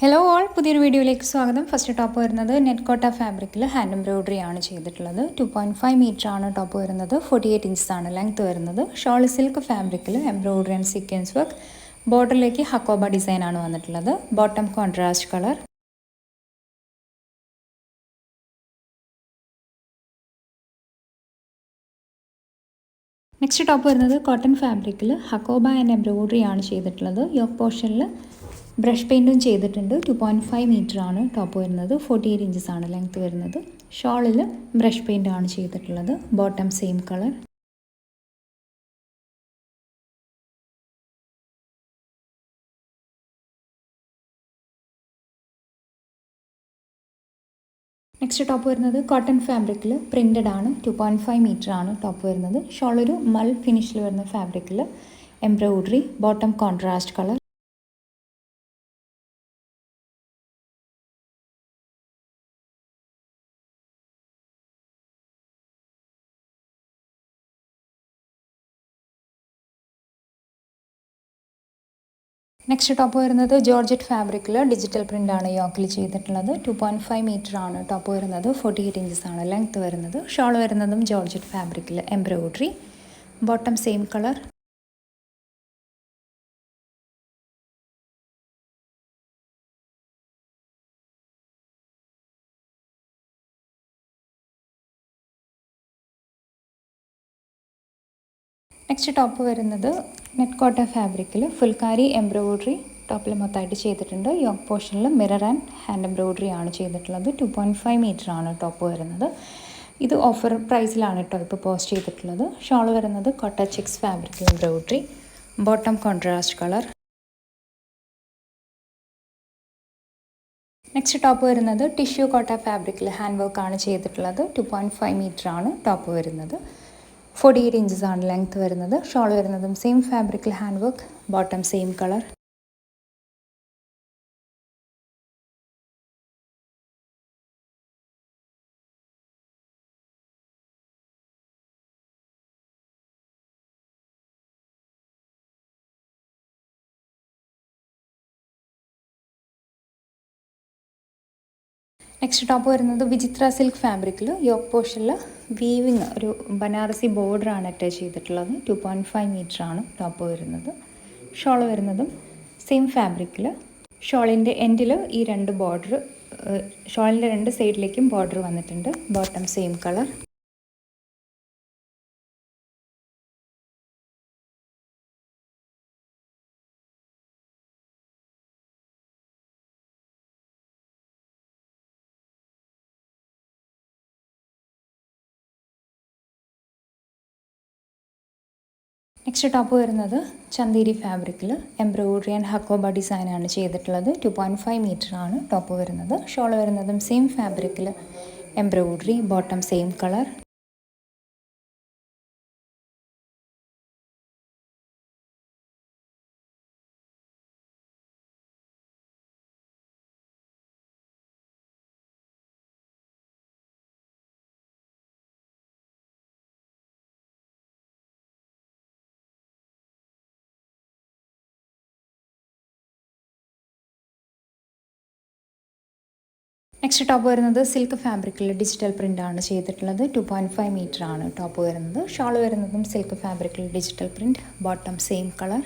Hello all, പുതിയൊരു വീഡിയോയിലേക്ക് സ്വാഗതം. ഫസ്റ്റ് ടോപ്പ് വരുന്നത് നെറ്റ് കോട്ട ഫാബ്രിക്കിൽ ഹാൻഡ് എംബ്രോയിഡറി ആണ് ചെയ്തിട്ടുള്ളത്. 2.5 മീറ്റർ ആണ് ടോപ്പ് വരുന്നത്. 48 ഇഞ്ചസ് ആണ് ലെങ്ത് വരുന്നത്. ഷോൾ സിൽക്ക് ഫാബ്രിക്കിൽ എംബ്രോയിഡറി ആൻഡ് സീക്വൻസ് വർക്ക്. ബോർഡറിലേക്ക് ഹക്കോബ ഡിസൈൻ ആണ് വന്നിട്ടുള്ളത്. Bottom contrast colour. Next top വരുന്നത് കോട്ടൺ ഫാബ്രിക്കിൽ ഹക്കോബ ആൻഡ് എംബ്രോയിഡറി ആണ് ചെയ്തിട്ടുള്ളത്. യോക്ക് പോർഷനിൽ ബ്രഷ് പെയിൻറ്റും ചെയ്തിട്ടുണ്ട്. 2.5 മീറ്റർ ആണ് ടോപ്പ് വരുന്നത്. 48 ഇഞ്ചസ് ആണ് ലെങ്ത് വരുന്നത്. ഷോളിൽ ബ്രഷ് പെയിൻ്റ് ആണ് ചെയ്തിട്ടുള്ളത്. Bottom same colour. Next top വരുന്നത് കോട്ടൺ ഫാബ്രിക്കിൽ പ്രിൻറ്റഡ് ആണ്. 2.5 മീറ്റർ ആണ് ടോപ്പ് വരുന്നത്. ഷോൾ ഒരു മൾ ഫിനിഷിൽ വരുന്ന ഫാബ്രിക്കിൽ embroidery. Bottom contrast colour. Next top വരുന്നത് ജോർജറ്റ് ഫാബ്രിക്കിൽ ഡിജിറ്റൽ പ്രിൻ്റ് ആണ് യോക്കിൽ ചെയ്തിട്ടുള്ളത്. 2.5 മീറ്റർ ആണ് ടോപ്പ് വരുന്നത്. 48 ഇഞ്ചസ് ആണ് ലെങ്ത് വരുന്നത്. ഷോൾ വരുന്നതും ജോർജറ്റ് ഫാബ്രിക്കിൽ embroidery. Bottom same colour. Next top വരുന്നത് നെറ്റ് കോട്ട ഫാബ്രിക്കിൽ ഫുൾക്കാരി എംബ്രോയിഡറി ടോപ്പിൽ മൊത്തമായിട്ട് ചെയ്തിട്ടുണ്ട്. യോക്ക് പോർഷനിൽ മിറർ ആൻഡ് ഹാൻഡ് എംബ്രോയിഡറി ആണ് ചെയ്തിട്ടുള്ളത്. 2.5 മീറ്റർ ആണ് ടോപ്പ് വരുന്നത്. ഇത് ഓഫർ പ്രൈസിലാണ് കേട്ടോ ഇപ്പോൾ പോസ്റ്റ് ചെയ്തിട്ടുള്ളത്. ഷോൾ വരുന്നത് Kota checks fabric embroidery. Bottom contrast colour. Next top വരുന്നത് ടിഷ്യൂ കോട്ട ഫാബ്രിക്കിൽ ഹാൻഡ് വർക്ക് ആണ് ചെയ്തിട്ടുള്ളത്. 2.5 മീറ്റർ ആണ് ടോപ്പ് വരുന്നത്. 48 ഇഞ്ചസ് ആണ് ലെങ്ത് വരുന്നത്. ഷോൾ വരുന്നതും സെയിം ഫാബ്രിക്കിൽ hand work. Bottom same colour. Next top വരുന്നത് വിചിത്ര സിൽക്ക് ഫാബ്രിക്കിൽ യോക്ക് പോർഷനിൽ വീവിങ് ഒരു ബനാറസി ബോർഡറാണ് അറ്റാച്ച് ചെയ്തിട്ടുള്ളത്. 2.5 മീറ്റർ ആണ് ടോപ്പ് വരുന്നത്. ഷോൾ വരുന്നതും സെയിം ഫാബ്രിക്കിൽ. ഷോളിൻ്റെ എൻഡിൽ ഈ രണ്ട് ബോർഡർ, ഷോളിൻ്റെ രണ്ട് സൈഡിലേക്കും ബോർഡർ വന്നിട്ടുണ്ട്. Bottom same colour. Next top വരുന്നത് ചന്തേരി ഫാബ്രിക്കിൽ എംബ്രോയിഡറി ആൻഡ് ഹക്കോബ ഡിസൈനാണ് ചെയ്തിട്ടുള്ളത്. 2.5 മീറ്റർ ആണ് ടോപ്പ് വരുന്നത്. ഷോൾ വരുന്നതും സെയിം ഫാബ്രിക്കിൽ embroidery. Bottom same colour. Next top വരുന്നത് സിൽക്ക് ഫാബ്രിക്കിൽ ഡിജിറ്റൽ പ്രിൻ്റ് ആണ് ചെയ്തിട്ടുള്ളത്. 2.5 മീറ്റർ ആണ് ടോപ്പ് വരുന്നത്. ഷോൾ വരുന്നതും സിൽക്ക് ഫാബ്രിക്കിൽ digital print. Bottom same colour.